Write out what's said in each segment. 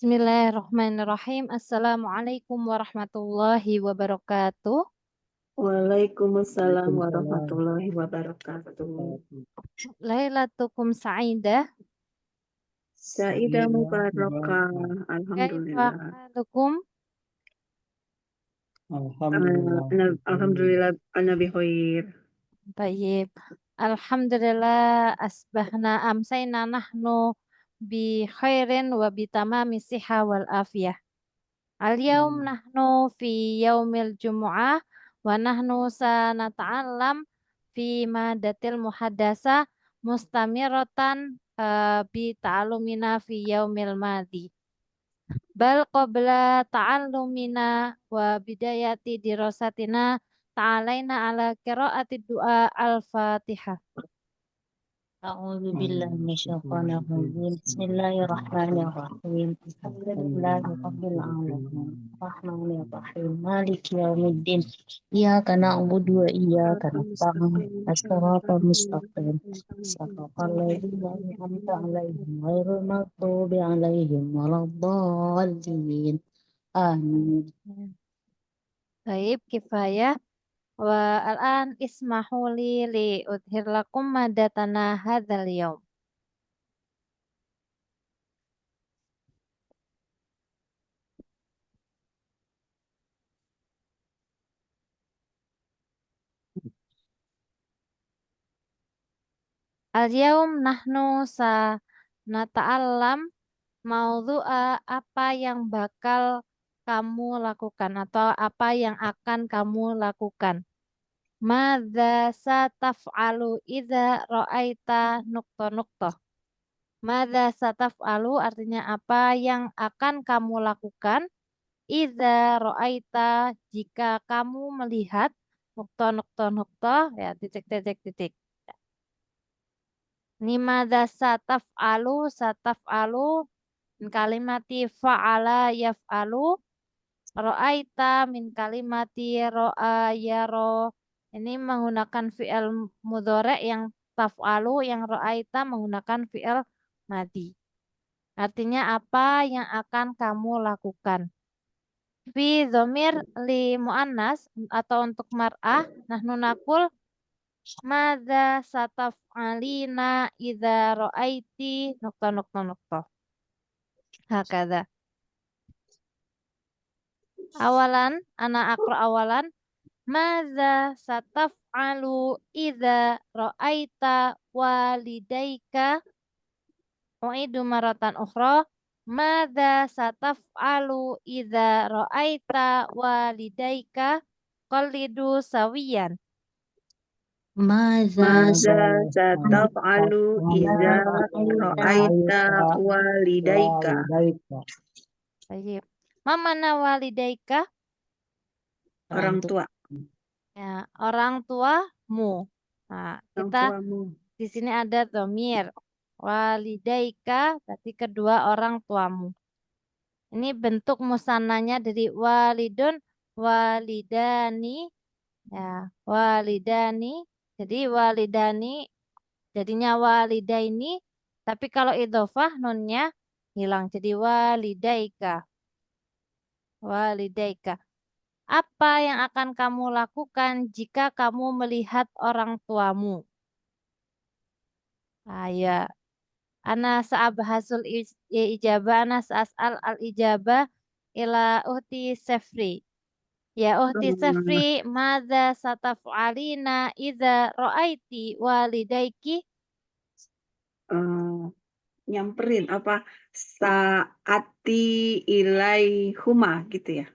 Bismillahirrahmanirrahim. Assalamualaikum warahmatullahi wabarakatuh. Waalaikumsalam Waalaikumsalam. warahmatullahi wabarakatuh. Lailatukum sa'idah. Saidah mubarakah. Kaifa Alhamdulillah. halukum? Alhamdulillah. Alhamdulillah Nabi khair. Baik. Alhamdulillah asbahna amsayna nahnu bi khairin wa bi tamami siha wal afiyah. Al-yawm nahnu fi yaumil jumu'ah wa nahnu sanata'allam fi madatil muhaddasa mustamiratan bi ta'alumina fi yaumil madi. Bal qabla ta'allumina wa bidayati dirasatina ta'alaina ala qiraati du'a al-Fatihah. أعوذ بالله من الشيطان الرجيم بسم الله الرحمن الرحيم الحمد لله رب العالمين الرحمن الرحيم مالك يوم الدين إياك نعبد وإياك نستعين الصراط المستقيم صراط الذين أنعمت عليهم غير المغضوب عليهم ولا الضالين آمين. Baik, kifayah. Wa al-an ismahu li udhir lakum madatana hadzal yaum. Al-yaum nahnu sa nata'allam maudhu'a apa yang bakal kamu lakukan atau apa yang akan kamu lakukan. Madza sataf'alu idza ra'aita nukta. Madza sataf'alu artinya apa yang akan kamu lakukan idza ra'aita jika kamu melihat nukta ya titik. Ini madza sataf'alu min kalimati fa'ala yaf'alu. Ra'aita min kalimati ra'a yara. Ini menggunakan fi'il mudhari' yang taf'alu, yang ra'aita menggunakan fi'il madi. Artinya apa yang akan kamu lakukan. Fi dhamir li mu'annas atau untuk mar'ah, nahnu naqul madza sataf'alina idza ra'aiti nukta. Hakadha. Awalan, awalan. Madza sataf'alu idza ra'aita walidaika. U'idu maratan ukhra. Madza sataf'alu idza ra'aita walidaika qallidu sawiyan. ماذا Mada sataf'alu idza ra'aita walidaika. Baik. Mamana walidaika? Orang tua. Ya, orang tuamu. Nah, Orang kita tuamu. di sini ada dhamir. Walidaika berarti kedua orang tuamu. Ini bentuk musananya dari walidun, walidani, ya, walidani. Jadi walidani jadinya walidaini, tapi kalau idhofah nunnya hilang jadi walidaika. Walidaika. Apa yang akan kamu lakukan jika kamu melihat orang tuamu? Ya. Ana sa'abhasul ijabah, ana sa'as'al al-ijabah ila uhti Sefri. Ya uhti Sefri, madza sataf'alina idza ra'aiti walidaiki? Nyamperin apa saati ilaihuma gitu ya.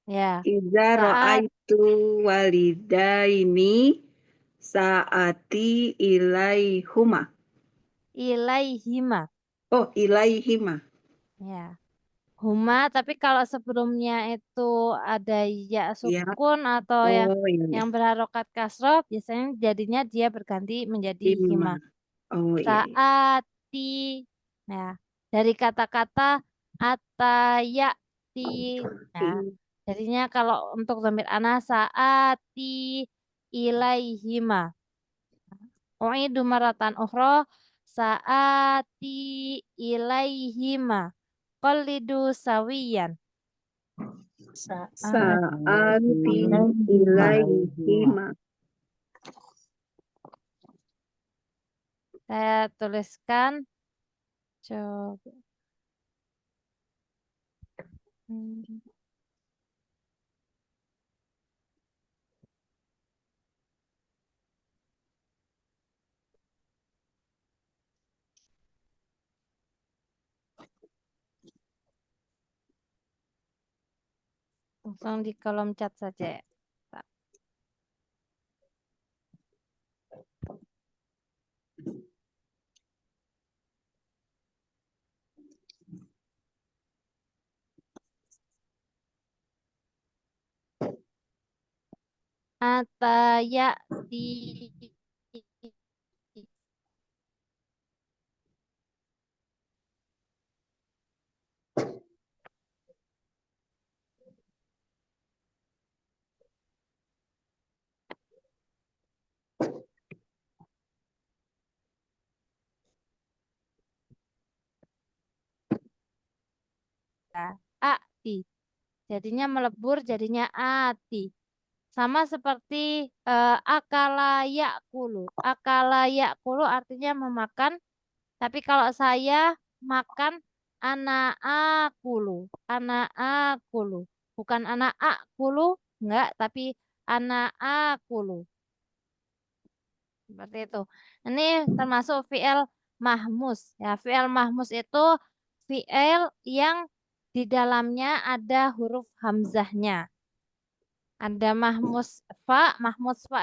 Ya. Iza Saat ra'aitu walidaini saati ilaihuma. ilaihima. Oh, ilaihima. Ya. Huma, tapi kalau sebelumnya itu ada ya Ya. sukun atau Oh, yang berharokat kasroh, biasanya jadinya dia berganti menjadi hima. Hima. Oh, iya. Saati, nah dari kata-kata atayati, nah jadinya kalau untuk dhamir ana saati ilaihima. U'idu maratan ukhra saati ilaihima. Qalidu sawiyan. Sa'ati ilaihima. Saya tuliskan. Coba. Langsung di kolom chat saja ya. Atayati ati. Jadinya melebur, jadinya ati. Sama seperti akala yakulu. Akala yakulu artinya memakan. Tapi kalau saya makan anak akulu. Anak akulu. Bukan anak akulu. Enggak, tapi anak akulu. Seperti itu. Ini termasuk fi'il mahmus. Ya, fi'il mahmus itu fi'il yang di dalamnya ada huruf hamzahnya. Ada mahmus fa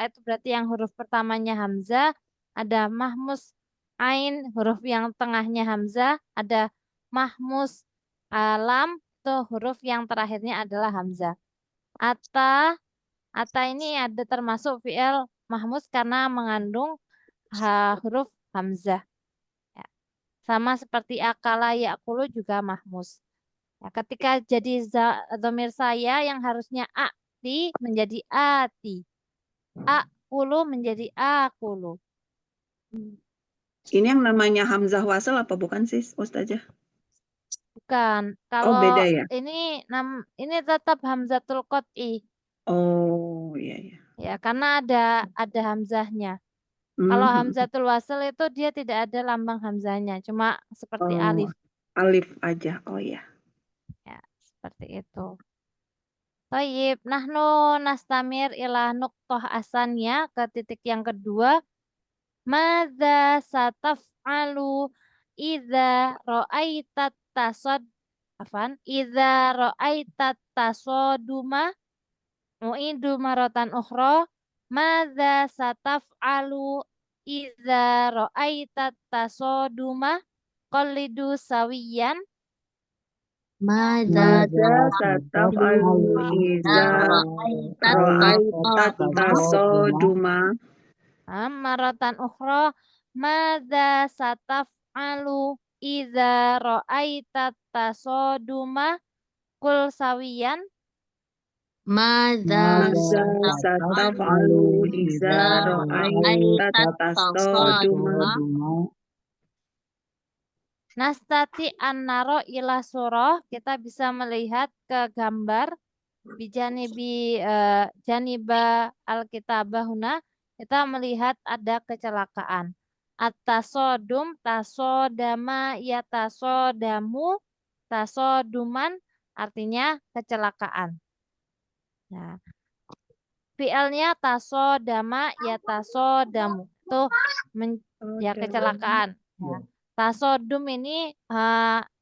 itu berarti yang huruf pertamanya hamzah. Ada mahmus ain, huruf yang tengahnya hamzah. Ada mahmus alam, itu huruf yang terakhirnya adalah hamzah. Ata ini ada termasuk fi'il mahmus karena mengandung huruf hamzah. Ya. Sama seperti akala yakulu juga mahmus. Ya, ketika jadi dhamir saya yang harusnya ati menjadi ati. Akulu menjadi akulu. Ini yang namanya hamzah wasal apa bukan sih, Ustazah? Bukan. Oh, Kalau beda ya? ini tetap hamzatul qot'i. Oh, iya ya. Ya, karena ada hamzahnya. Kalau hamzatul wasal itu dia tidak ada lambang hamzahnya, cuma seperti Oh, alif. alif aja. Oh ya. Ya, seperti itu. Tayyib, nahnu nastamir ila nuqtah asannya ke titik yang kedua. Madza sataf'alu idza ra'aitat tasod afan idza ra'aitat tasoduma mu'idu maratan ukhra. Madza sataf'alu idza ra'aitat tasoduma qalidu sawiyan. Mada sataf'alu idza ra'aitat tasoduma Maratan ukhra. Madza sataf'alu idza ra'aitat tasoduma kul sawiyan. Mada sataf'alu idza ra'aitat tasoduma. Nastati an-naro ila surah, kita bisa melihat ke gambar bijanibi janiba al-kitabah huna, kita melihat ada kecelakaan. At-tasodum, tasodama, ya tasodamu, tasoduman artinya kecelakaan. Nah, fi'ilnya tasodama, ya tasodamu. Itu ya kecelakaan. Ya. Tasodum ini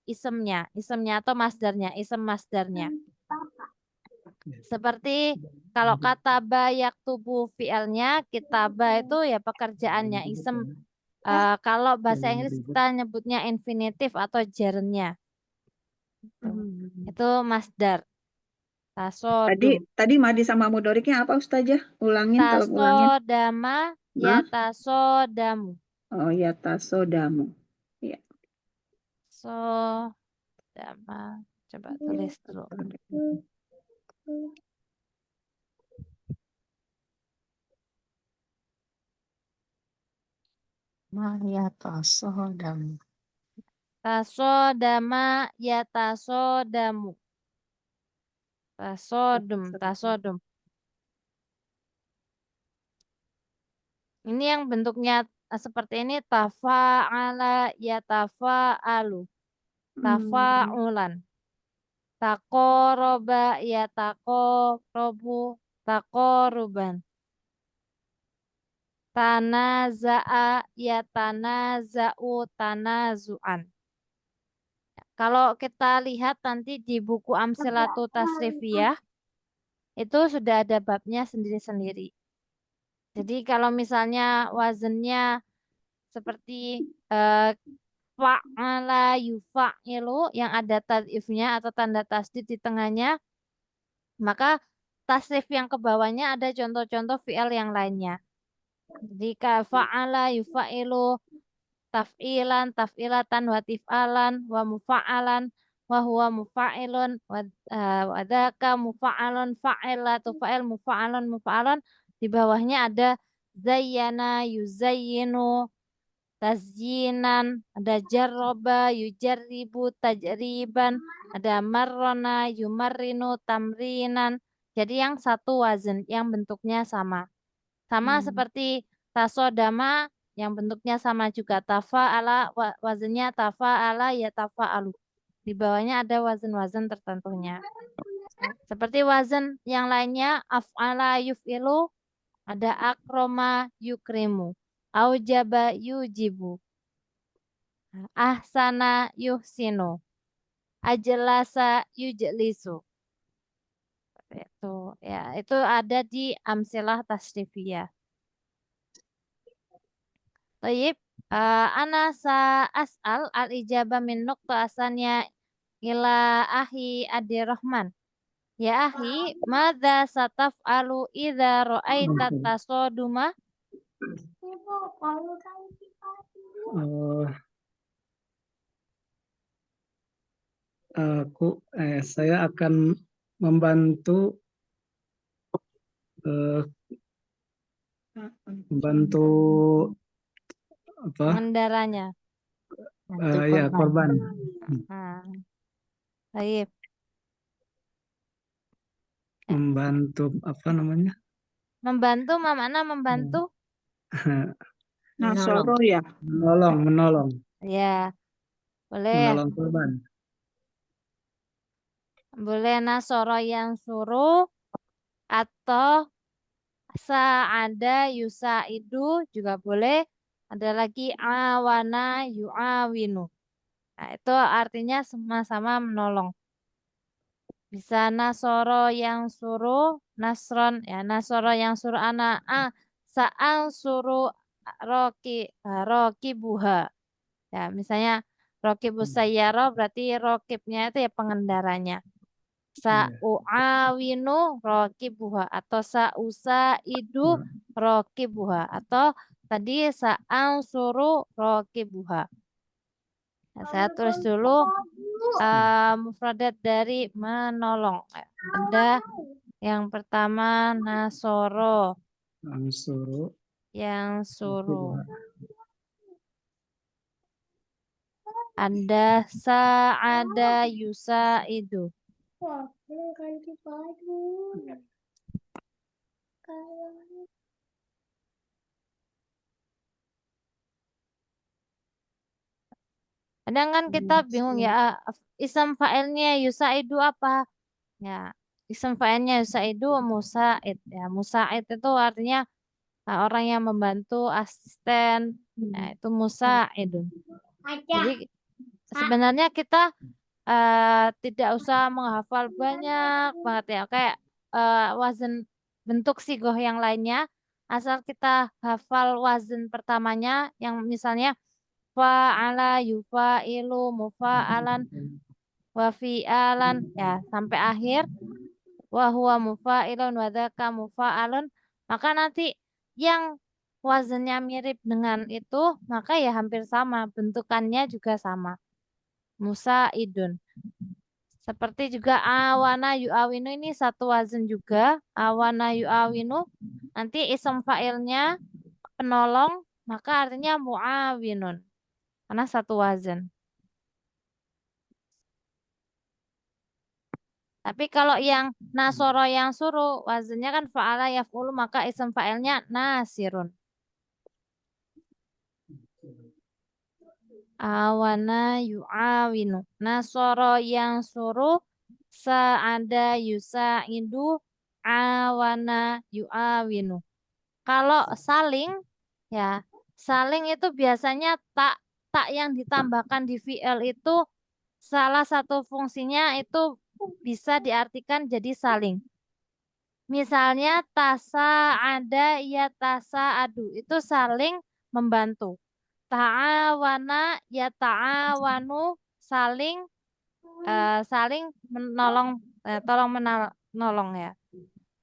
isemnya atau masdarnya, isem masdarnya. Seperti kalau kata bayak tubuh fi'ilnya, kitaba itu ya pekerjaannya, isem. Kalau bahasa Inggris kita nyebutnya infinitif atau gerundnya. Itu masdar. Tasodum. Tadi madi sama mudoriknya apa Ustazah? Ulangin, tolong ulangin. Tasodama, ya tasodamu. Oh ya, tasodamu. Ya. Sodama. Coba tulis dulu. Maya tasodamu. Tasodama yatasodamu. Tasodum. Ini yang bentuknya seperti ini, tafa'ala yatafa'alu. Tafa'ulan. Taqoroba yataqorobu. Taqoruban. Tanaza'a yatanaza'u tanazu'an. Kalau kita lihat nanti di buku Amsilatu Tasrifiyah, itu sudah ada babnya sendiri-sendiri. Jadi kalau misalnya wazennya seperti fa'ala yufa'ilu yang ada tadifnya atau tanda tasdid di tengahnya, maka tasrif yang ke bawahnya ada contoh-contoh fi'il yang lainnya. Jadi fa'ala yufa'ilu taf'ilan, taf'ilatan, wa tif'alan, wa mufa'alan, wa huwa mufa'ilun, wa dzaka mufa'alun, fa'ilatu fa'il, mufa'alun. Di bawahnya ada zayyana, yuzayyinu, tazyinan, ada jarroba, yujarribu, tajriban, ada marrona, yumarrinu, tamrinan. Jadi yang satu wazn, yang bentuknya sama. Sama seperti tasodama yang bentuknya sama juga tafa'ala wazennya tafa'ala ya tafa'alu. Di bawahnya ada wazan-wazan tertentunya. Seperti wazan yang lainnya af'ala yuf'ilu ada akroma yukrimu, aujaba yujibu, ahsana yuhsinu, ajlasa yujlisu. Itu ya, itu ada di Amsilah Tasrifiyah. Tayyib, ana as'al al-ijabah min nuqta asannya ila ahi Adirrahman. Ya ahi, madza sataf'alu idza ra'aita tasoduma? Saya akan membantu apa? Pengendaranya. Ya, korban. Tayyib. Membantu apa namanya? Membantu, mana membantu? Nasoro ya. Menolong. Ya, boleh. Menolong korban. Boleh nasoro yang suruh atau sa'ada yusa'idu juga boleh. Ada lagi awana yu'awinu. Nah, itu artinya sama-sama menolong. Bisa nasoro yang suruh, nasron, ya nasoro yang suruh anak, sa'ang suruh roki buha. Ya, misalnya rokibus sayyaro berarti rokibnya itu ya pengendaranya. Sa'u'awinu rokibuha atau sa'usaidu rokibuha atau tadi sa'ang suruh rokibuha. Nah, saya tulis dulu mufradat dari menolong. Ada yang pertama nasoro, yang suruh. Ada sa'ada yusa'idu. Kadang kan kita bingung ya, ism fa'ilnya yusa'idu apa? Ya, ism fa'ilnya yusa'idu musa'id. Ya, musa'id itu artinya orang yang membantu, asisten. Nah, itu musa'idun. Jadi sebenarnya kita tidak usah menghafal banyak banget ya, kayak wazan bentuk sigoh yang lainnya. Asal kita hafal wazan pertamanya, yang misalnya fa'ala yufa'ilu mufa'alan wa fi'alan ya sampai akhir wa huwa mufa'ilun wa dzaka mufa'alun, maka nanti yang wazannya mirip dengan itu maka ya hampir sama, bentukannya juga sama. Musaidun. Seperti juga awana yu'awinu, ini satu wazan juga. Awana yu'awinu nanti ism fa'ilnya penolong, maka artinya mu'awinun karena satu wazan. Tapi kalau yang nasoro yang suruh, wazannya kan fa'ala yaf'ulu, maka isim fa'ilnya nasirun. Awana yu'awinu. Nasoro yang suruh, sa'ada yusa'idu, awana yu'awinu. Kalau saling, ya, saling itu biasanya tak yang ditambahkan di fi'il itu salah satu fungsinya itu bisa diartikan jadi saling. Misalnya tasa ada ya tasa adu itu saling membantu. Ta'awana ya ta'awanu saling saling menolong tolong menolong ya.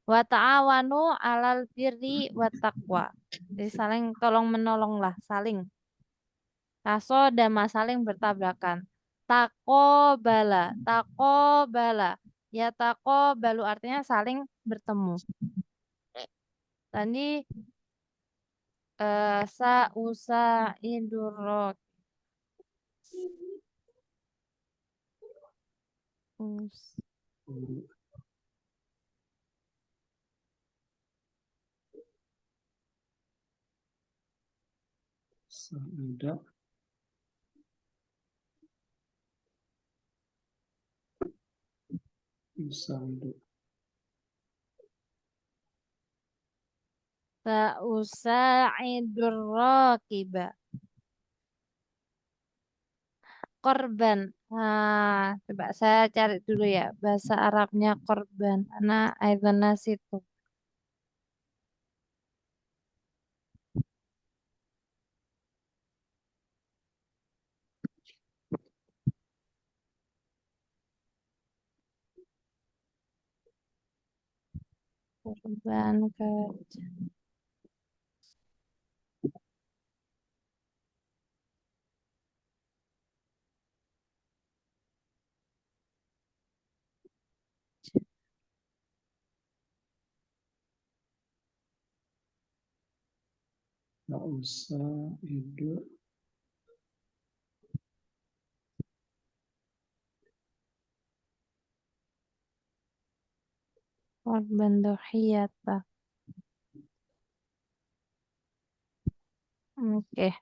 Wa ta'awanu 'alal birri wat taqwa. Jadi saling tolong menolonglah, saling. Tasodama saling bertabrakan. Takobala. Ya takobalu artinya saling bertemu. Tadi usa idurok. Sa'ada yusaidu. Sa'usa'idur raqiba. Korban. Nah, coba saya cari dulu ya bahasa Arabnya korban. Ana aidana situ. Korban ke Sa'usaidu korban dohiyata. Oke.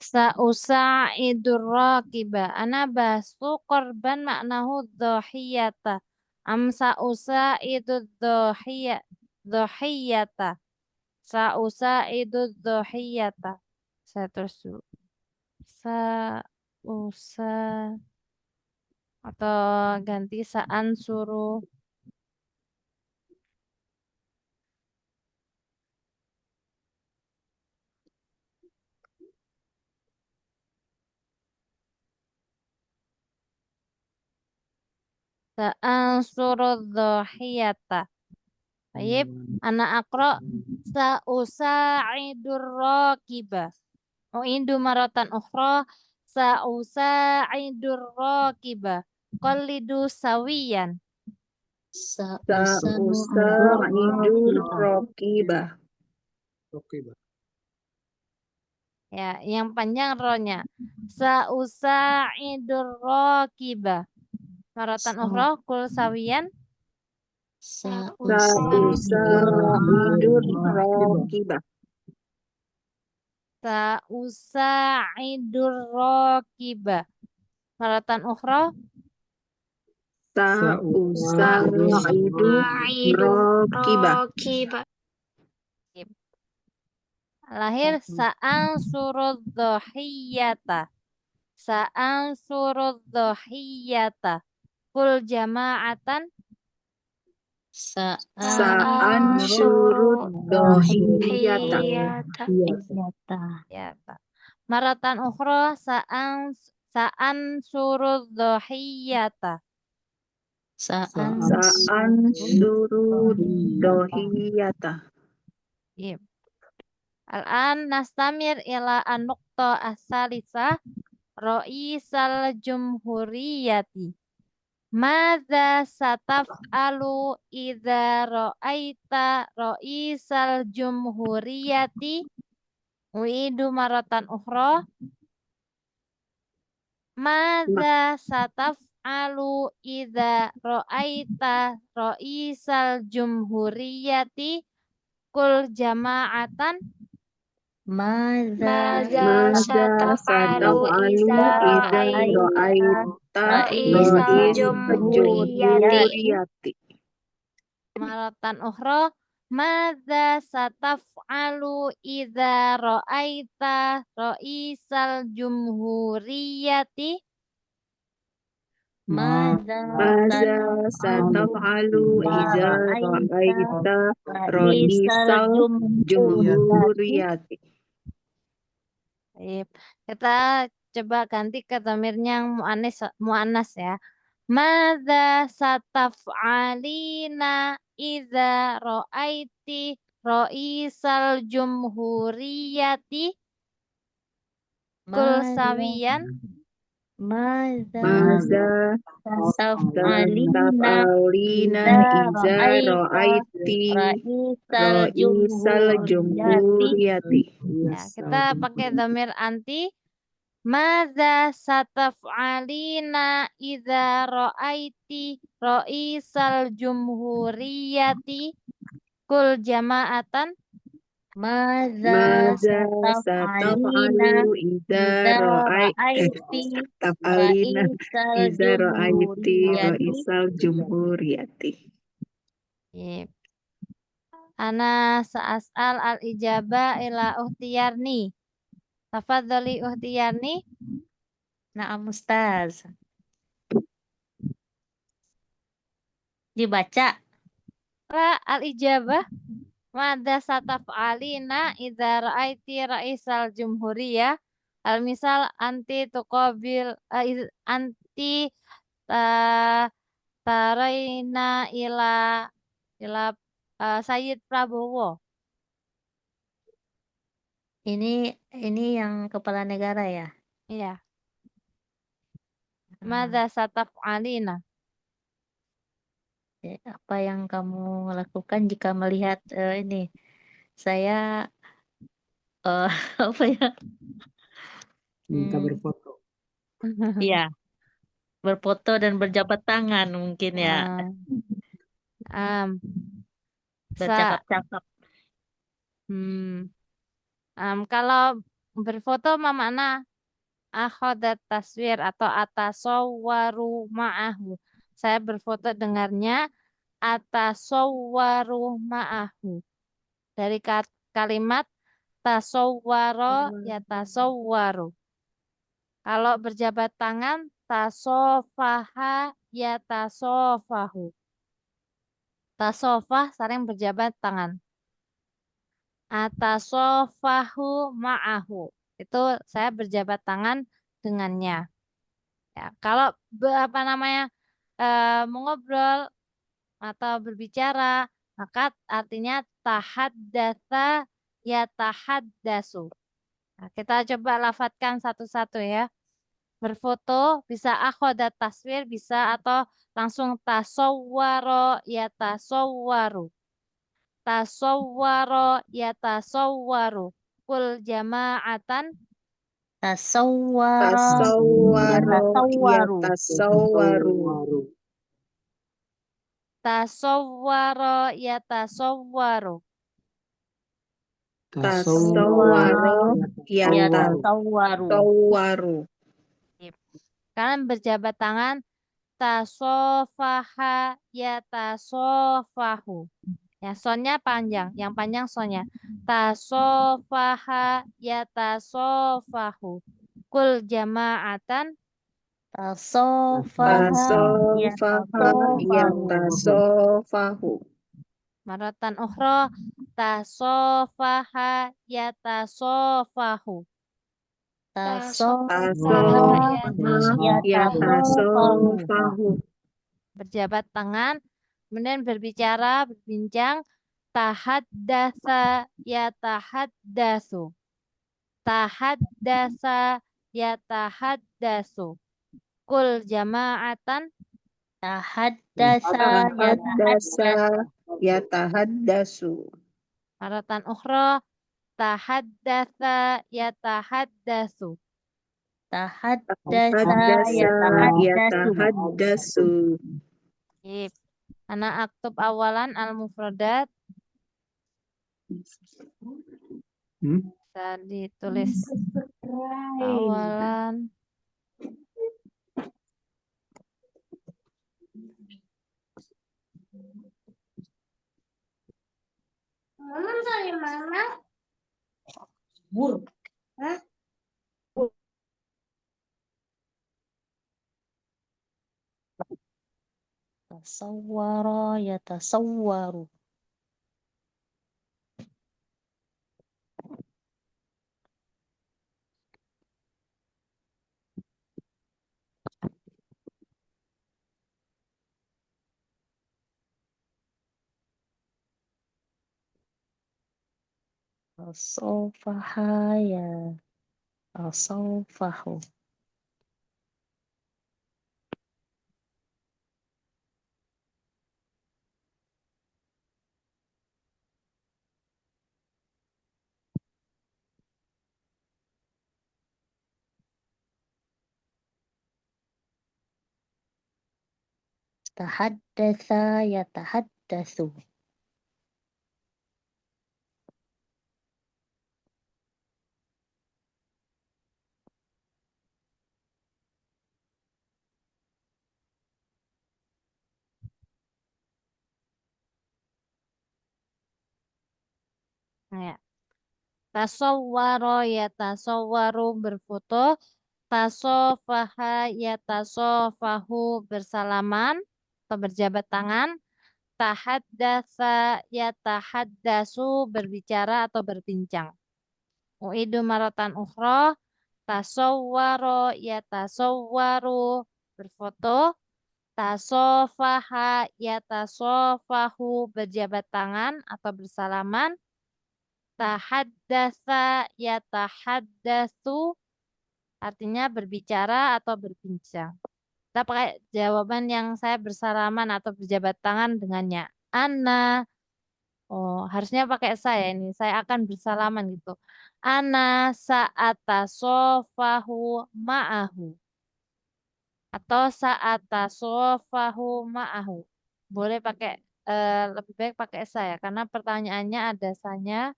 Sa'usa'idur raqiba. Ana basu korban maknahu dohiyata. Am sa'usa'idud dohiyata. Sa'usa'idud dohiyata. Saya terus dulu. Sa'usa atau ganti sa'an suruh. Sa'an suruh dohiyata. Baik, anak akro sa'usa'idur raqiba. U'indu maratan ukhra sa'usa'idur raqiba. Qallidu sawiyan. Sa'usa'idur raqibah. Ya, yang panjang ronya. Sa'usa'idur raqiba. Maratan ukhra kul sawiyan. Sa'usa'idur raqibah. Sa'usa'idur raqiba. Maratan ukhra. Sa'usa'idur raqibah. Lahir sa'an surud dohiyata. Sa'an surud dohiyata. Kul jama'atan. Sa'an syurud dohiyata. Maratan ukhra sa'an surud dohiyata. Sa'an syurud dohiyata. Al-an nastamir ila an-nuqta as-salisa Ra'isal jumhuriyati. Madza sataf'alu idza ra'aita ra'isal jumhuriyati? Uidu maratan ukhra. Madza taf'alu idza ra'aita ra'isal jumhuriyati kul jama'atan. Mada Mada sataf'alu idza ra'aita Raisal jumhuriyati. Maratan ukhra, madza sataf'alu idza ra'aita ra'isal jumhuriyati. Mada Maza sataf'alu idza ra'aita ra'isal jumhuriyati. Baik. Kita coba ganti ke dhamirnya yang muannas ya. Madza sataf'alina idza ra'aiti ra'isal jumhuriyati kul sawiyan. Maza taf'alina sataf'alina idza ra'aiti ra'isal jumhuriyati. Ya, kita pakai dhamir anti. Madza sataf'alina idza ra'aiti ra'isal jumhuriyati kul jama'atan. Mada Maza sataf'alu idza ra'aiti idza ra'aiti ra'isal jumhuriyati. Yep. Ana sa'as'al al-ijabah ila uhtiyarni. Tafadhali uhtiyarni. Na'am Ustaz. Dibaca. Al-ijabah. Madza sataf'alina idza ra'aiti ra'isal jumhuriyah. Al-misal anti tuqabil anti taraina ila Sayyid Prabowo. Ini yang kepala negara ya. Iya. Madza sataf'alina. Apa yang kamu lakukan jika melihat ini? Saya apa ya? Minta berfoto. Iya. Berfoto dan berjabat tangan mungkin ya. Bercakap-cakap. Kalau berfoto mana akhadat taswir atau atasawwaru ma'ahu. Saya berfoto dengarnya atasawwaru ma'ahu. Dari kalimat tasawwaro ya tasawwaru. Kalau berjabat tangan tasofaha ya tasofahu. Tasofah sering berjabat tangan. Atasofahu ma'ahu. Itu saya berjabat tangan dengannya. Ya, kalau mengobrol atau berbicara, maka artinya tahaddatsa ya tahaddasu. Nah, kita coba lafadzkan satu-satu ya. Berfoto bisa akhodat taswir bisa atau langsung tasawwaro ya tasawwaru. Tasawwaro ya tasawwaru. Kul jama'atan. Tasawwaro ya tasawwaru. Tasawwaro ya tasawwaru. Tasawwaro ya tasawwaru. Kalian berjabat tangan tasofaha ya tasofahu. Ya, sonnya panjang. Yang panjang sonnya. Tasofaha ya tasofahu. Kul jama'atan. Tasofaha ya tasofahu. Maratan ukhra. Tasofaha ya tasofahu. Tasofaha ya tasofahu. Berjabat tangan. Kemudian berbicara, berbincang. Tahaddatsa ya tahaddatsu. Tahaddasa ya tahaddasu. Kul jama'atan. Tahaddasa ya tahaddasu. Maratan ukhra. Tahaddatsa ya tahaddasu. Tahaddasa Tahaddasa yatahaddasu. yatahaddasu. Yip. Ana aktub awalan al-mufradat. Hmm? Bisa ditulis awalan. Tasawwara yatasawwaru. Asawfaha ya asawfahu. Tahaddatsa yatahaddatsu. Ya. Tasawwaro yatasawwaru berfoto. Tasofaha yatasofahu bersalaman atau berjabat tangan. Tahaddatsa yatahaddasu berbicara atau berbincang. Uidu maratan ukhra. Tasawwaro yatasawwaru berfoto. Tasofaha yatasofahu berjabat tangan atau bersalaman. Tahaddatsa yatahaddatsu artinya berbicara atau berbincang. Kita pakai jawaban yang saya bersalaman atau berjabat tangan dengannya. Ana. Oh, harusnya pakai saya ini. Saya akan bersalaman gitu. Ana sa'atasofahu ma'ahu. Atau sa'atasofahu ma'ahu. Boleh pakai, lebih baik pakai saya. Karena pertanyaannya ada saya.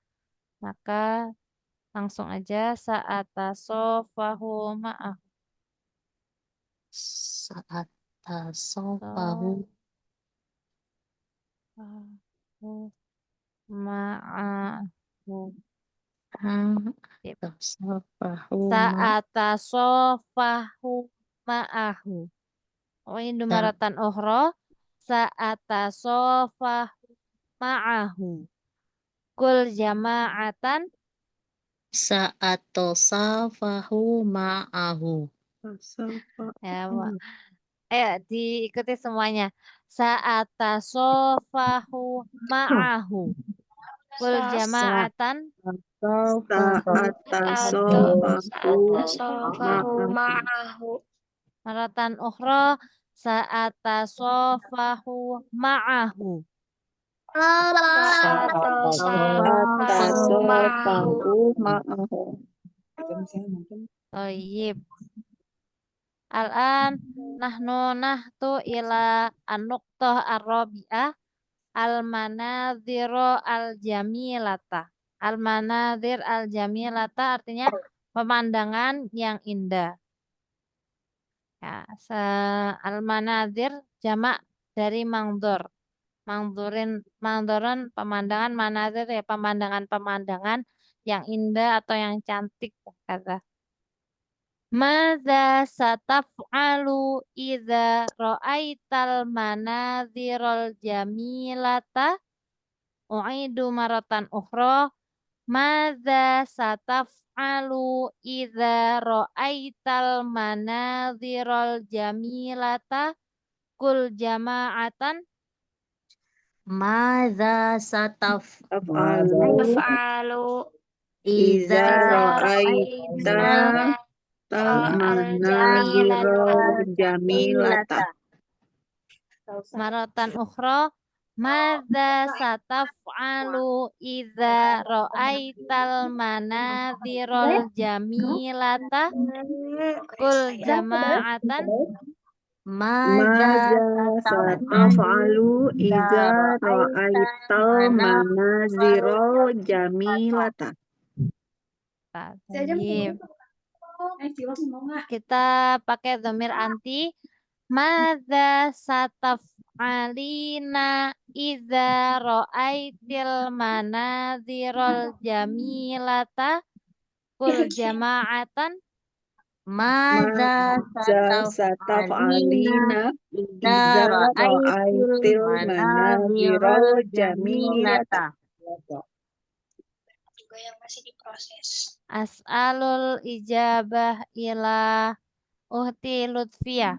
Maka langsung aja sa'atasofahu ma'ahu. Saat tasafahu Sofahu ma'ahu. Sip. tasafahu Sa'atasofahu ma'ahu. Oh, ini maratan ukhra. Sa'atasofahu ma'ahu. Kul jama'atan. saat tasafahu ma'ahu. Ya, Wak. Diikuti semuanya. Sa'atasofahu ma'ahu. Kul jama'atan. Sa'atasofahu ma'ahu. Maratan ukhra. Sa'atasofahu ma'ahu. Sa'atasofahu ma'ahu. Toyib. Al-an nahnu nahtu ila an-nuqtah ar-rabi'ah al-manadhiru al-jamilata. Al-manadhir al-jamilata artinya pemandangan yang indah. Ya, al-manadhir jamak dari mangdur. Mangduran pemandangan, manazir ya pemandangan-pemandangan yang indah atau yang cantik kata. Madza sataf'alu idza ra'aital manadhirul jamilata? U'idu maratan ukhra. Madza sataf'alu idza ra'aital manadhirul jamilata? Kul jama'atan. Madza Taf'alu idza ra'aita manadhirul jamilata. Maratan ukhra. Madza sataf'alu idza ra'aital manadhirul jamilata kul jama'atan Madza Maza sataf'alu sataf'alu idza idza ra'aital ra'aital manazira manazira jamilata. Tayyib. Kita pakai dhamir anti. Madza sataf'alina idza ra'aitil manadhirul jamilata kul jama'atan. Madza Maza sataf'alina sataf'alina idza idza ra'aitil ra'aitil manazira manazira jamilata. jamilata. Juga yang masih diproses. As'alul ijabah ila uhti Lutfiyah.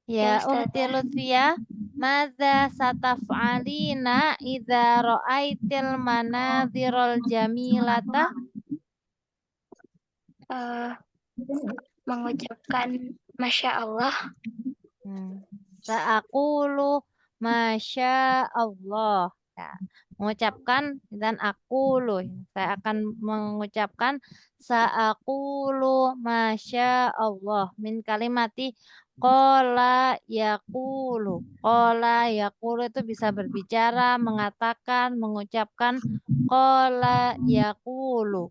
Ya uhti Lutfiyah, madza sataf'alina idza ra'aitil manadhirul jamilata? Mengucapkan Masya Allah. Sa'aqulu Masya Allah. Ya, mengucapkan dan aqulu. Saya akan mengucapkan sa'aqulu Masya Allah min kalimati qala yaqulu. Qala yaqulu itu bisa berbicara, mengatakan, mengucapkan qala yaqulu.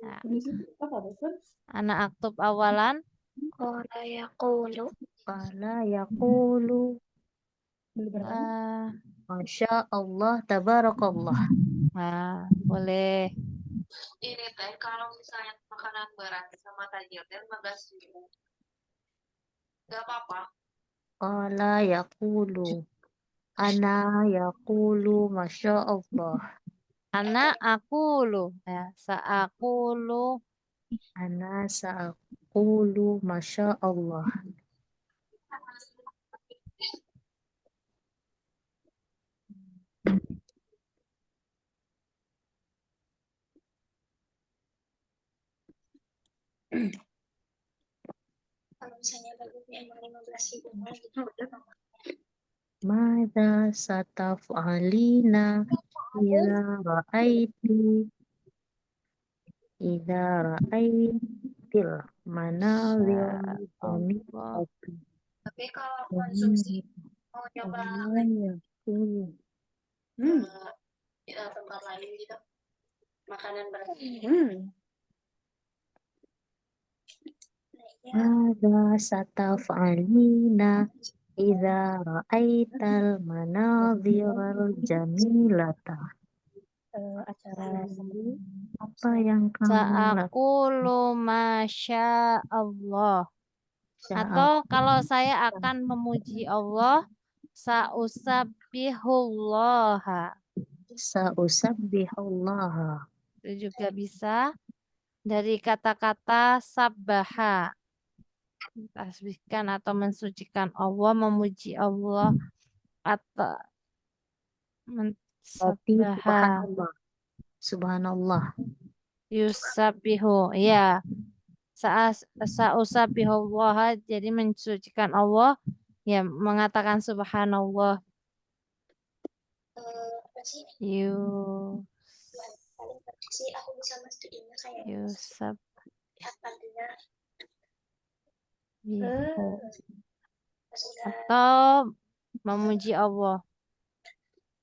Nah, anak aktub awalan. Qala yaqulu. Qala yaqulu. Masya Allah, tabarakallah. Nah, boleh. Ini teh kalau misalnya makanan berat sama tajil teh 15.000. Gak apa-apa. Qala yaqulu. Ana yaqulu Masya Allah. Anak aqulu. Ya, sa'aqulu. Ana sa'aqulu Masya Allah. Kalau misalnya bagusnya emang 15.000 gitu. Mada sataf'alina idza ra'aitil manazil Allah. Tapi kalau konsumsi mau coba tempat lain gitu, makanan berat. Mada sataf'alina idza ra'aital manazil jamilata. Apa yang kamu lakukan? Sa'aqulu Masya Allah. Atau kalau saya akan memuji Allah, sa'usabbihullaha. Sa'usabbihullaha. Itu juga bisa dari kata-kata sabbaha. Tasbihkan atau mensucikan Allah, memuji Allah atau Berarti sabbaha. subhanallah. Subhanallah. Yusabbihu. Ya. Sa'usabbihullaha, jadi mensucikan Allah, ya mengatakan subhanallah. Apa sih? Paling penting sih aku bisa mastiin kayak Yusabbihu. artinya Atau memuji Allah.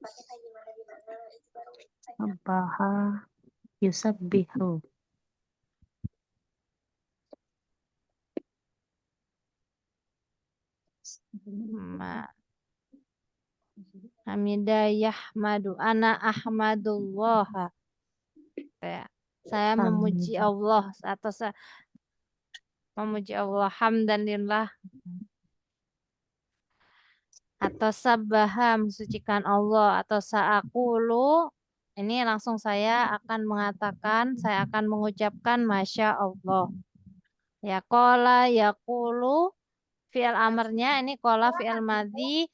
pakai kayak gimana itu baru Sabbaha yusabbihu. Hamidah yahmadu ana ahmadullah. Saya memuji Allah atau saya memuji Allah hamdanillah atau sabbaha mensucikan Allah atau sa'aqulu ini langsung saya akan mengatakan, saya akan mengucapkan Masya Allah. Ya qala yaqulu fi'il amarnya ini qala fi'il madhi,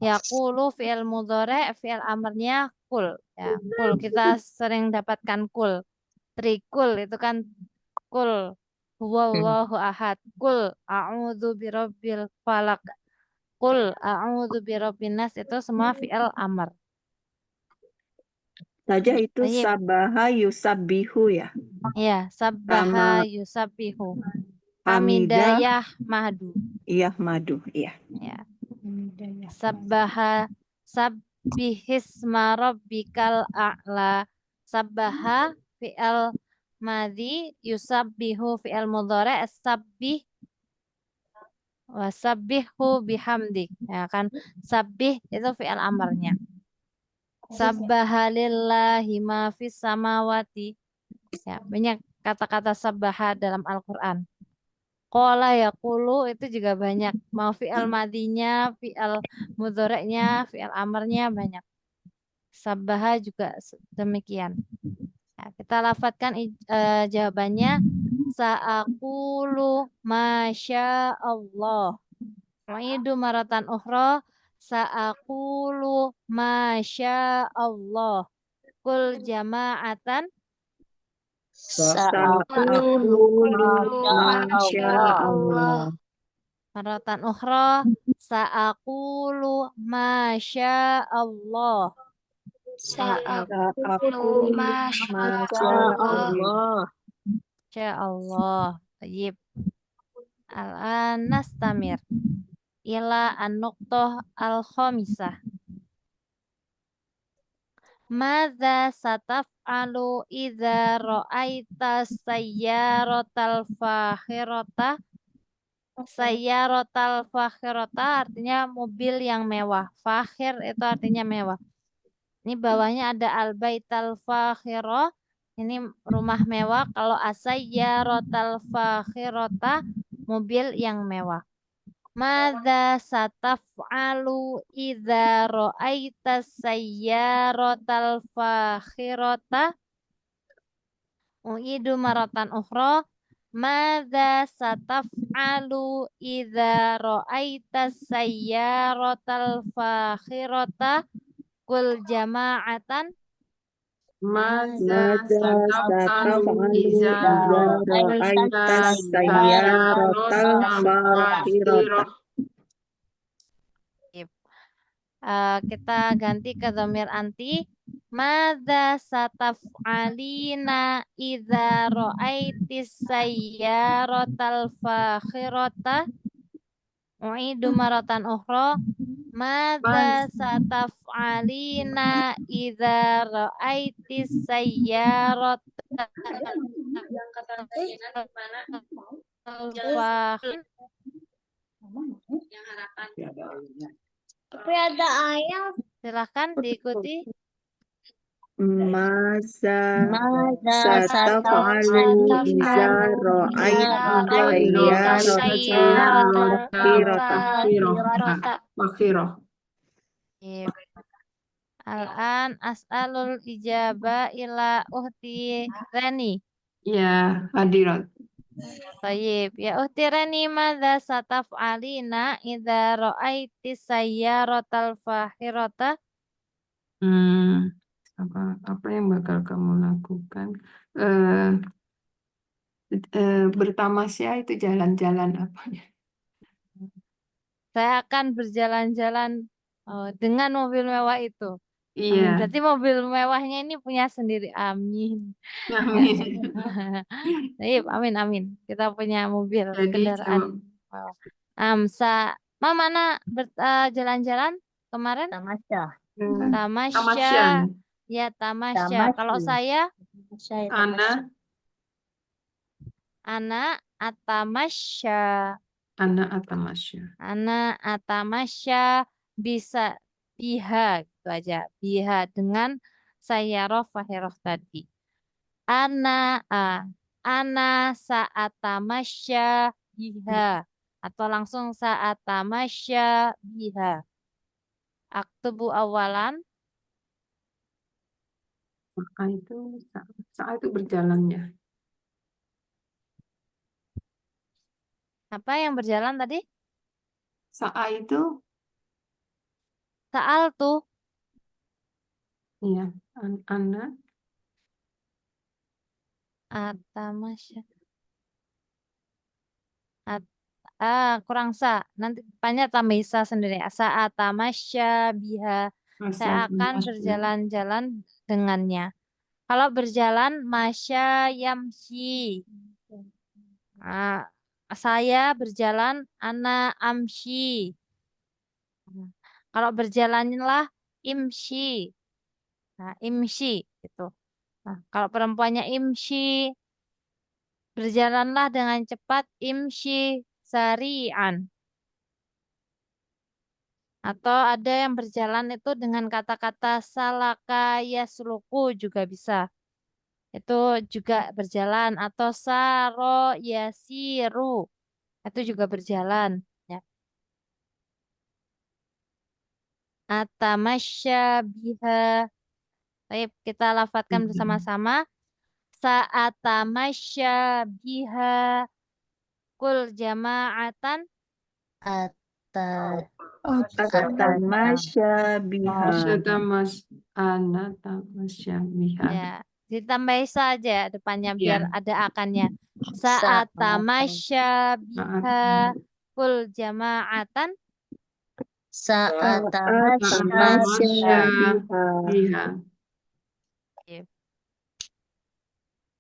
yaqulu fi'il mudhari', fi'il amarnya kul. Ya, kul kita sering dapatkan kul. Trikul itu kan kul huwallahu ahad. Kul a'udzu birabbil falaq. Qul a'udzu birabbin nas itu semua fi'il amr. Saja itu Tayyib. sabaha yusabbihu ya. Ya, sabbaha yusabbihu. Hamidah Hamidayah mahdu. iya madu. Iya. Ya. Sabbaha sabbihisma rabbikal a'la. Sabbaha fi'il madhi, yusabbihu fi'il mudhari', sabbih wasabbihu bihamdi. Ya kan, sabbih itu fi'il amrnya. Sabbaha lillahi ma fis samawati. Ya, banyak kata-kata sabbaha dalam Al-Qur'an. Qala yaqulu itu juga banyak. Mau fi'il madinya, fi'il mudhari'nya, fi'il amrnya banyak. Sabbaha juga demikian. Ya, kita lafadzkan jawabannya sa'aqulu masya Allah. Wa'idu maratan ukhra sa'aqulu masya Allah. Kul jama'atan Sa'aqulu masya Allah. maratan ukhra sa'aqulu masya Allah. Sa'aqulu masya Allah. Masya Allah. Tayyib. Al-an nastamir ila an-nuqtah al-khamisah. Madza sataf'alu idza ra'aita sayyaratal fakhirata? Sayyaratal fakhirata artinya mobil yang mewah. Fakhir itu artinya mewah. Ini bawahnya ada al-baital fakhirah. Ini rumah mewah. Kalau asayyaratal fakhirata mobil yang mewah. Madza sataf'alu idza ra'aita sayyaratal fakhirata? U'idu maratan ukhra. Madza sataf'alu idza ra'aita sayyaratal fakhirata? Kul jama'atan. Madza sataf'alu iza ra'aita sayyaratal fakhirata. Kita ganti ke dhamir anti. Madza sataf'alina idza ra'aitis sayyaratal fakhirata? U'idu maratan ukhra. Madza sataf'alina idza ra'aitis sayyaratal Yang kata Zainab gimana? fakhirata? Yang harapan. Tapi ada ayam. Silahkan diikuti. Maza Madza sataf'alu iza ra'aita sayyaratal fakhirata. Fakhirah. Al-an as'alul ijaba ila uhti Rani. Ya, hadirat. Tayyib. Ya uhti Rani madza sataf'alina idza ra'aiti sayyaratal fakhirata? Apa yang bakal kamu lakukan? Bertamasya itu jalan-jalan apa ya? Saya akan berjalan-jalan dengan mobil mewah itu. Amin. Iya, Berarti mobil mewahnya ini punya sendiri. Amin. amin. Tayyib, amin, amin. Kita punya mobil, Jadi kendaraan mewah. Mana jalan-jalan kemarin? tamasya. Tamasya. tamasya. Ya, tamasya. Kalau saya, Tamasya itu anak atamasya. Anak atamasya. Anak atamasya bisa biha gitu aja. Biha dengan sayyarah fahiroh tadi. Ana sa'atamasya biha atau langsung sa'atamasya biha. Aktubu awalan. Saat itu berjalannya. Apa yang berjalan tadi? Saat itu, Sa'al tuh. iya, anak. Atamasya. kurang sa. Nanti depannya tambah sa sendiri. Sa'atamasya biha. Saya akan Masya. berjalan-jalan dengannya. Kalau berjalan, masya yamshi. Ah, saya berjalan, ana amshi. Kalau berjalanlah, imshi. Nah, imshi gitu. Nah, kalau perempuannya imshi, berjalanlah dengan cepat, imshi sari'an. Atau ada yang berjalan itu dengan kata-kata salaka yasluku juga bisa. Itu juga berjalan. Atau saro yasiru. Itu juga berjalan. Ya. Atamasya biha. Baik, kita lafadzkan bersama-sama. Sa'atamasya biha kul jama'atan. Ata Atamasya biha. Masyata mas anata masyabiha. Ya, ditambahi saja depannya biar Ya. ada akannya. Sa'atamasya biha kul jama'atan. Sa'atamasya Atamasya biha. Biha.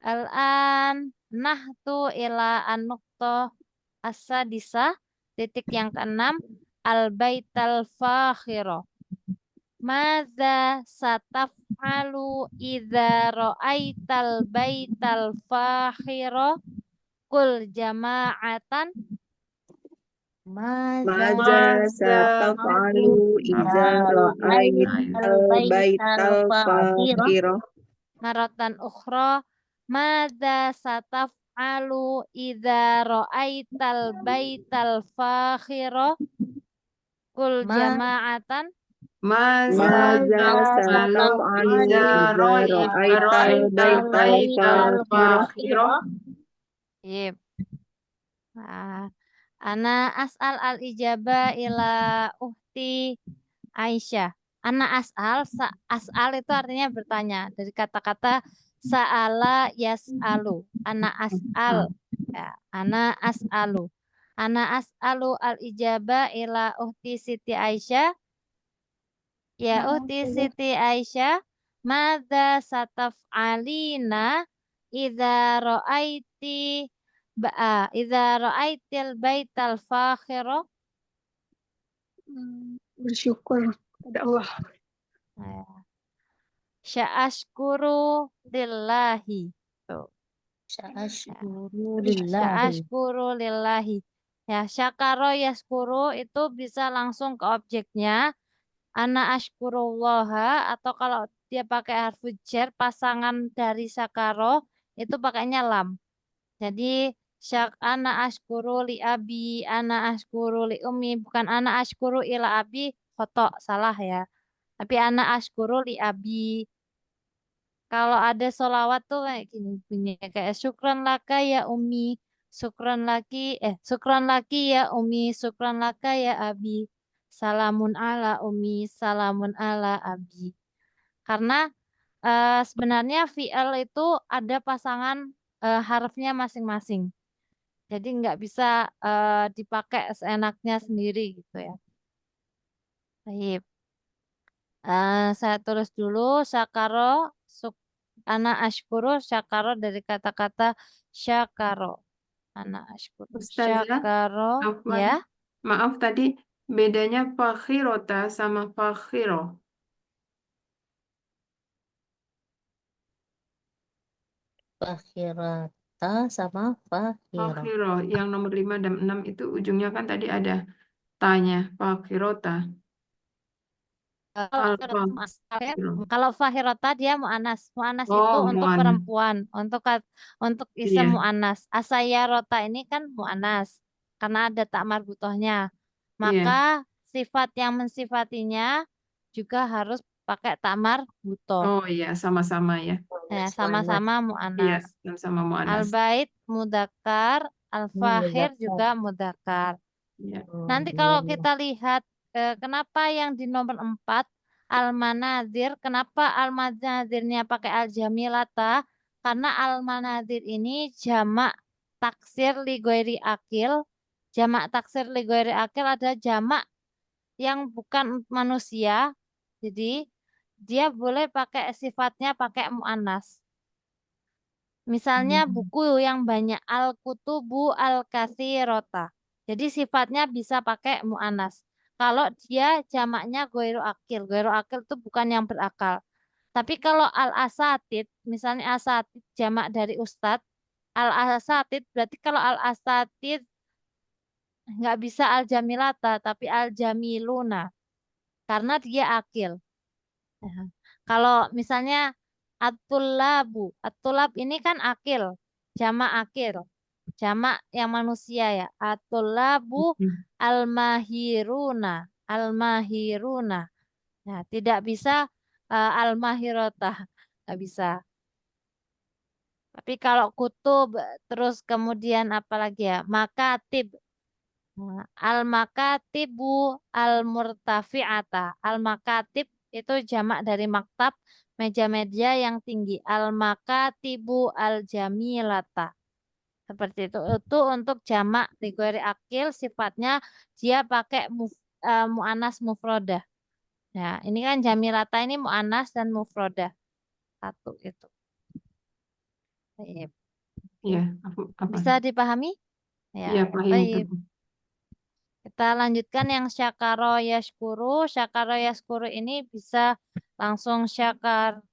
Al-an nahtu ila an-nuqtah as-sadisah, titik yang keenam, al-baital fakhira. Madza sataf'alu idza ra'aital baital fakhira kul jama'atan. Maza sataf'alu idza ra'aital baital fakhira. Maratan ukhra, madza sataf'alu idza ra'aital baital fakhira kul jama'atan. Maza sataf'alu idza ra'aital baital fakhira. Yep. Ana as'al al-ijabah ila uhti Aisyah. Ana as'al, as'al itu artinya bertanya. Dari kata-kata sa'ala yas'alu. Ana as'al. Ya, ana as'alu. Ana as'alu al-ijabah ila uhti Siti Aisyah. Ya uhti Siti Aisyah. Madza sataf'alina idza ra'aiti idza ra'aitil baital fakhira. Bersyukur pada Allah. Sya'ashkuru lillahi. Tuh. Sya'ashkuru lillahi. Sya'ashkuru lillahi. Ya, syakaro yaskuru itu bisa langsung ke objeknya. Ana ashkurullaha, atau kalau dia pakai harfu jar, pasangan dari syakaro itu pakainya lam. Jadi ana ashkuru li abi, ana ashkuru li ummi, bukan ana ashkuru ila abi, khotok, salah ya. Tapi ana ashkuru li abi. Kalau ada sholawat tuh kayak gini bunyinya, kayak syukran laka ya ummi, syukran laki ya ummi, syukran laka ya abi, salamun ala ummi, salamun ala abi. Karena sebenarnya fi'il itu ada pasangan harfnya masing-masing. Jadi nggak bisa dipakai seenaknya sendiri gitu ya. Baik. Saya tulis dulu syakaro, ana ashkuru, syakaro dari kata-kata syakaro. Ana ashkuru. Ustazah, Syakaro, Afwan. ya. Maaf tadi bedanya fakhirota sama fakhiro. Fakhirata sama fakhiro. Fakhiro yang nomor 5 dan 6 itu ujungnya kan tadi ada tanya fakhirota. Kalau fahirota dia mu'anas. Mu'anas Oh, itu untuk mu'anas. perempuan, untuk isem Iya. mu'anas. Asayarota ini kan mu'anas karena ada tak marbutohnya. Iya. Maka sifat yang mensifatinya juga harus pakai tak marbutoh. Oh iya, sama-sama ya. Ya, sama-sama Iya, mu'anas. sama-sama mu'anas. Al-bait mudakar, al-fahir Mudzakkar. juga mudakar. Iya. Nanti kalau kita lihat kenapa yang di nomor 4 al-manazir, kenapa al-manazirnya pakai al-jamilata? Karena al-manazir ini jamak taksir li ghairi akil, Jamak taksir li ghairi akil adalah jamak yang bukan manusia. Jadi dia boleh pakai sifatnya pakai mu'annas. Misalnya buku yang banyak al-kutubu al-katsirata. Jadi sifatnya bisa pakai mu'annas. Kalau dia jamaknya ghairu akil. Ghairu akil itu bukan yang berakal. Tapi kalau al-asatid, misalnya asatid jamak dari ustadz, al-asatid berarti kalau al-asatid nggak bisa al-jamilata, tapi al-jamiluna. Karena dia akil. Nah, kalau misalnya at-tullabu, at-tullab ini kan akil, jamak akil, jamak yang manusia ya. At-tullabu al-mahiruna, al-mahiruna. Nah, tidak bisa al-mahirotah, nggak bisa. Tapi kalau kutub, terus kemudian apa lagi ya? Makatib. Nah, al-makatibu al-murtafi'ata. Al-makatib itu jamak dari maktab, meja-meja yang tinggi. Al-makatibu al-jamilata. Seperti itu. Itu untuk jamak di ghairi akil sifatnya dia pakai mu'anas mufrodah. Nah, ini kan jamilata ini mu'anas dan mufrodah. Satu itu. Baik. Iya, apa? Bisa dipahami? Ya, Iya, paham itu. baik. Kita lanjutkan yang syakaro yashkuru. Syakaro yashkuru ini bisa langsung syakaro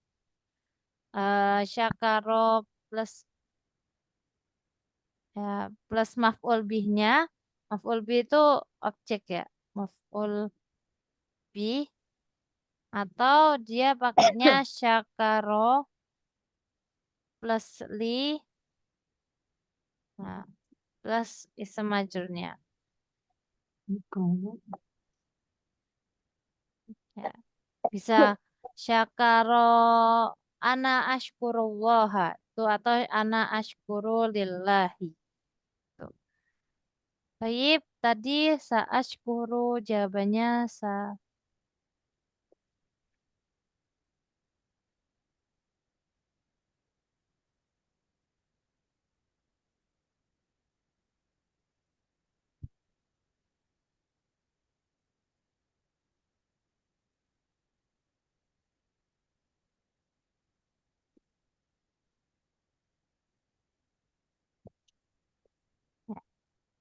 plus plus maf'ul bihnya. Maf'ul bih itu objek ya. Maf'ul bih atau dia pakainya syakaro plus li nah, plus ism majrurnya. Ya. Bisa syakaro ana ashkurullaha itu atau ana ashkuru lillahi. Tuh. Baik, tadi sa'ashkuru jawabannya sa.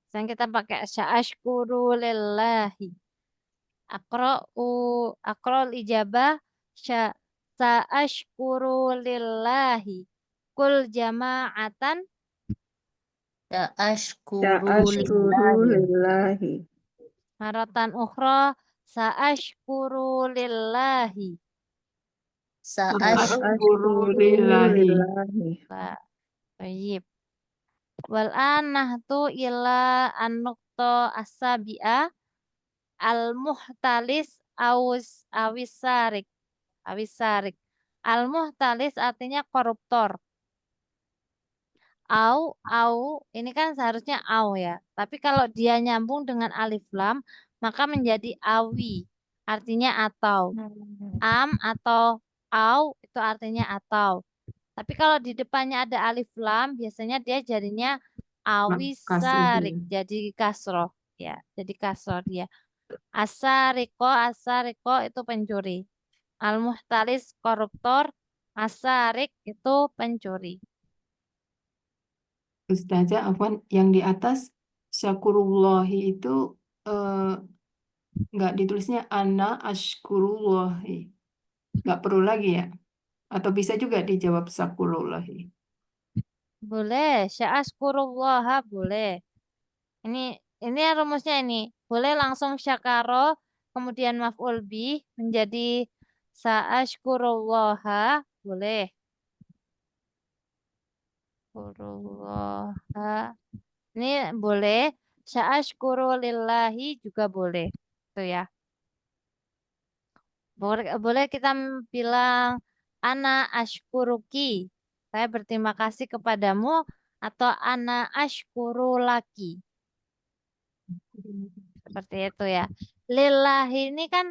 Sekarang kita pakai sa'ashkuru lillahi. Akra'ul ijabah sa'ashkuru lillahi. Kul jama'atan Ta'ashkuru Ta'ashkuru lillahi. lillahi. maratan ukhra sa'ashkuru lillahi. Sa'ashkuru Ta'ashkuru lillahi. lillahi. Baik. Wal anahtu ila an-nuqta as-sabi'a al-muhtalis awisarik. Awisarik. Al-muhtalis artinya koruptor. Au, ini kan seharusnya au ya. Tapi kalau dia nyambung dengan alif lam, maka menjadi awi. Artinya atau. Atau au itu artinya atau. Tapi kalau di depannya ada alif lam, biasanya dia jadinya awisarik. Kasih. Jadi kasroh. Ya, jadi kasroh dia. Asariko itu pencuri. Al-muhtalis koruptor. Asarik itu pencuri. Ustazah, Afwan, yang di atas syakurullahi itu eh, nggak ditulisnya ana ashkurullahi. Nggak perlu lagi ya? Atau bisa juga dijawab syakurullahi. Boleh, sya'askurullaha boleh. Ini ini rumusnya ini. Boleh langsung syakaro, kemudian maf'ul bih menjadi sa'ashkurullaha, boleh. Kurullaha. Ini boleh. Sya'ashkuru lillahi juga boleh. Itu ya. Boleh kita bilang ana ashkuruki. Saya berterima kasih kepadamu atau ana ashkuru laki. Seperti itu ya. Lillahi ini kan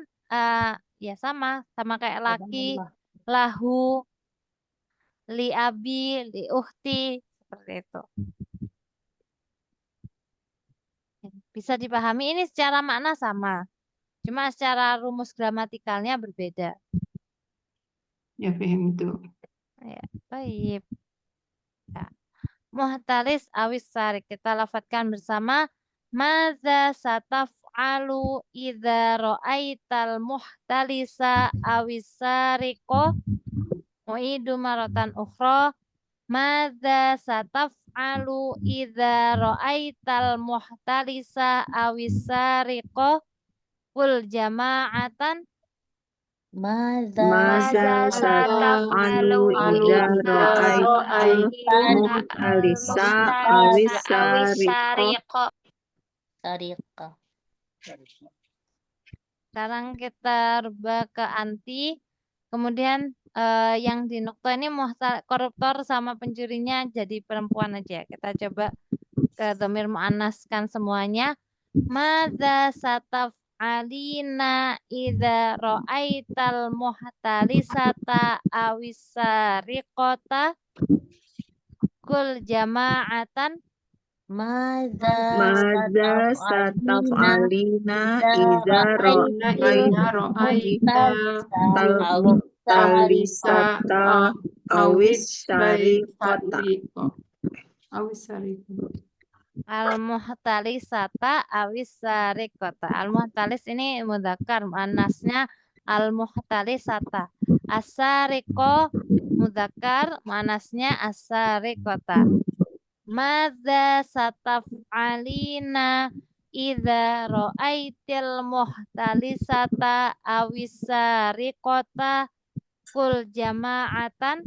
ya sama kayak laki, lahu, li abi, li uhti, seperti itu. Bisa dipahami ini secara makna sama. Cuma secara rumus gramatikalnya berbeda. Ya, paham itu. Ya, baik. Ya. Muhtalis awis sarik. Kita lafadzkan bersama. Madza sataf'alu idza ra'aital muhtalisa awis sariko. Uidu maratan ukhra. Madza sataf'alu idza ra'aital muhtalisa awis sariko. Kul jama'atan. Maza Maza sataf'alu idza ra'aital muhtalisa awis sariqo. Sariqa. Sekarang kita rubah ke anti. Kemudian yang di nukta ini koruptor sama pencurinya jadi perempuan aja. Kita coba ke dhamir muannaskan semuanya. Madza sataf'alina idza ra'aital muhtalisata awisariqata kul jama'atan. Maza Maza sataf'alina idza ra'aital muhtalisata awis sariqata. Awis sariqata. Al-muhtalisata awisariqata. Al-muhtalis ini mudzakkar, muannasnya al-muhtalisata. As-sariqo mudzakkar, muannasnya as-sariqata. Madza sataf'alina idza ra'aitil muhtalisata awisariqata kul jama'atan.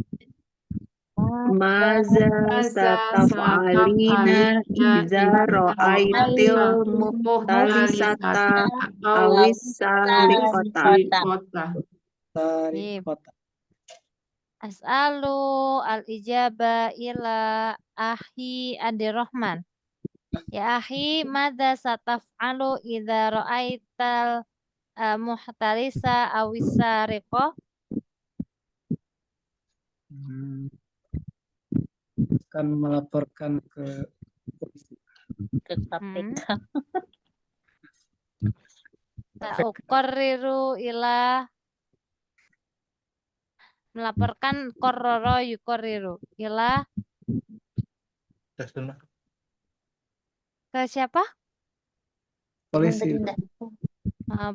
Maza sataf'alina idza ra'aitil muhtalisata awis sariqata. As'alu al-ijaba ila ahi Adirrahman. Ya ahi, madza sataf'alu idza ra'aital muhtalisa awisariqah? Akan melaporkan ke polisi. ke KPK. Uqarriru ila melaporkan kororo yuqarriru ila ke siapa? Polisi.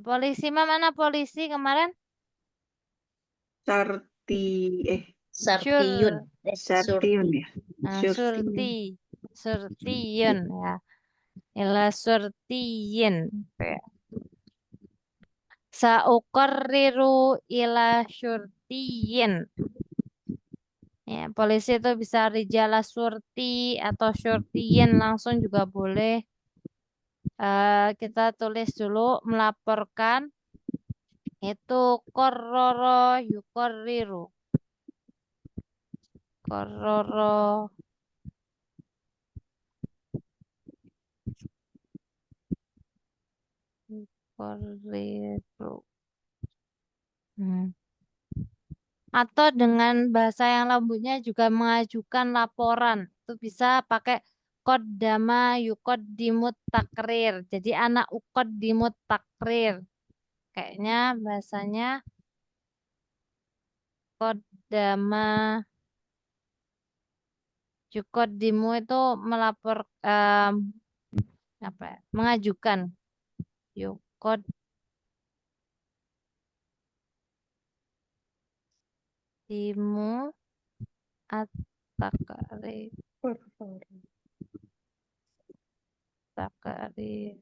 Polisi. Mana polisi kemarin? Sartiyun ya. Surtiyun ya. Ila surtiyin. Sauqarriru ila syurtiyin. Ya, polisi itu bisa rijala surti atau syurtiyin langsung juga boleh. Kita tulis dulu melaporkan itu kororo yuqarriru. Kororo yuqarriru. Atau dengan bahasa yang lembutnya juga mengajukan laporan. Itu bisa pakai qaddama yuqaddimut takrir. Jadi anak uqaddimut takrir. Kayaknya bahasanya qaddama yuqaddimu itu melapor apa ya? Mengajukan. Yuqaddimu at-takrir. Takrir.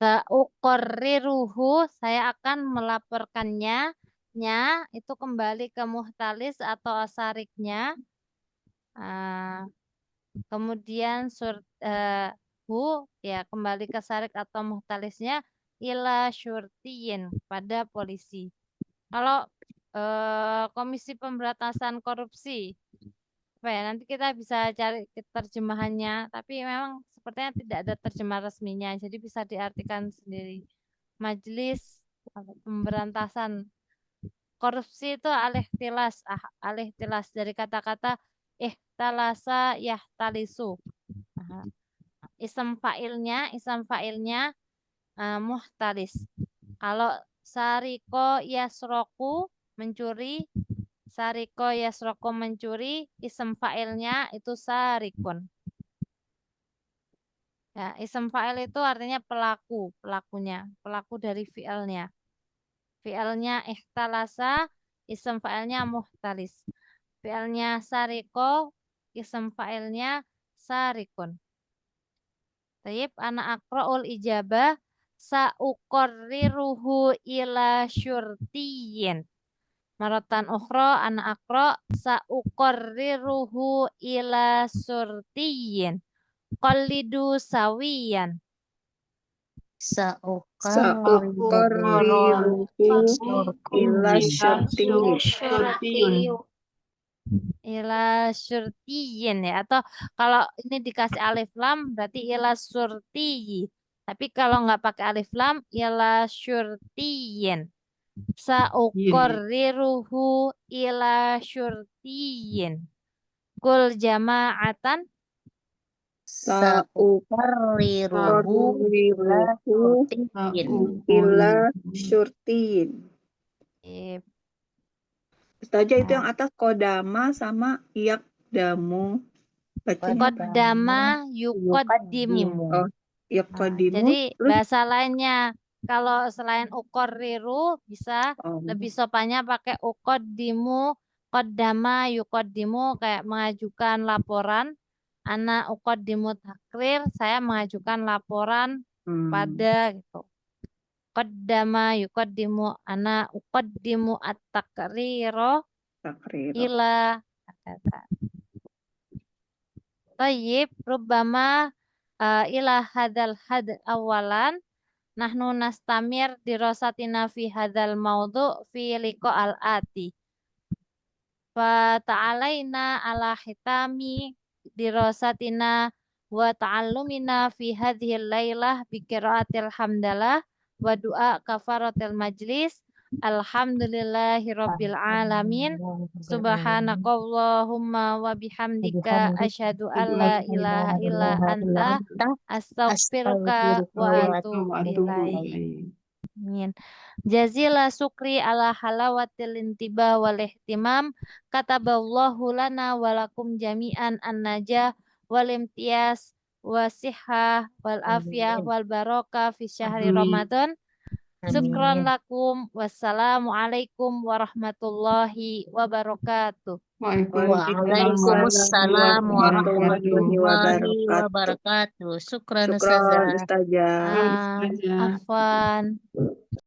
Sa'uqarriruhu, saya akan melaporkannya. Nya itu kembali ke muhtalis atau asariknya. Kemudian hu ya kembali ke sarik atau muhtalisnya ila syurtiyin pada polisi. Kalau Komisi Pemberantasan Korupsi, apa ya, nanti kita bisa cari terjemahannya, tapi memang sepertinya tidak ada terjemah resminya, jadi bisa diartikan sendiri. Majelis Pemberantasan Korupsi itu alih tilas dari kata-kata ihtalasa yahtalisu. Isem fa'ilnya muhtalis. Kalau sariko yasroku mencuri, isem fa'ilnya itu sarikun. Ya, isem fa'il itu artinya pelakunya, pelaku dari fi'ilnya. Fi'ilnya ihtalasa, isem fa'ilnya muhtalis. Fi'ilnya sariko, isem fa'ilnya sarikun. Tayyib, ana aqra'ul ijabah sa'uqarriruhu ila syurtiyin. Maratan ukhra ana aqra' sa'uqarriruhu ila syurtiyin. Qallidu sawiyan. Sa'uqarriruhu ila syurtiyin. Syurtiyun. Ila syurtiyin ya, atau kalau ini dikasih alif lam berarti ila syurtiyi, tapi kalau nggak pakai alif lam ila syurtiyin. Sa'uqarriruhu ila syurtiyin. Kul jama'atan. Sa'uqarriruhu ila syurtiyin. Ustazah itu yang atas kodama sama yakdamu. Bacanya apa? Qaddama yuqaddimu. Oh, yakdimu. Jadi Terus bahasa lainnya kalau selain uqarriru bisa lebih sopannya pakai uqaddimu, qaddama yuqaddimu, kayak mengajukan laporan. Ana uqaddimu takrir, saya mengajukan laporan pada gitu. Qaddama yuqaddimu, ana uqaddimu at-takriro takriro. ila kata. Tayyib, rubbama ila hadal had awalan nahnu nastamir dirasatina fi hadal maudhu fi liqa al-ati. Fa ta'alaina ala hitami dirasatina wa ta'allumina fi hadhil laylah bi qiraatil hamdalah wa du'a kafaratil majlis. Alhamdulillahi rabbil alamin. Subhanakallahumma wa bihamdika asyhadu an la ilaha illa anta astaghfiruka wa atubu ilaik. Amin. Jazila syukri ala halawatil intibah wal ihtimam. Kataballahu lana wa lakum jami'an an-najah wal imtiyaz wasihah wal afiyah wal barakah fi syahri Ramadan. Syukran lakum. Wassalamualaikum warahmatullahi wabarakatuh. Waalaikumsalam warahmatullahi wabarakatuh. Syukran Ustazah. Ustazah. Afwan.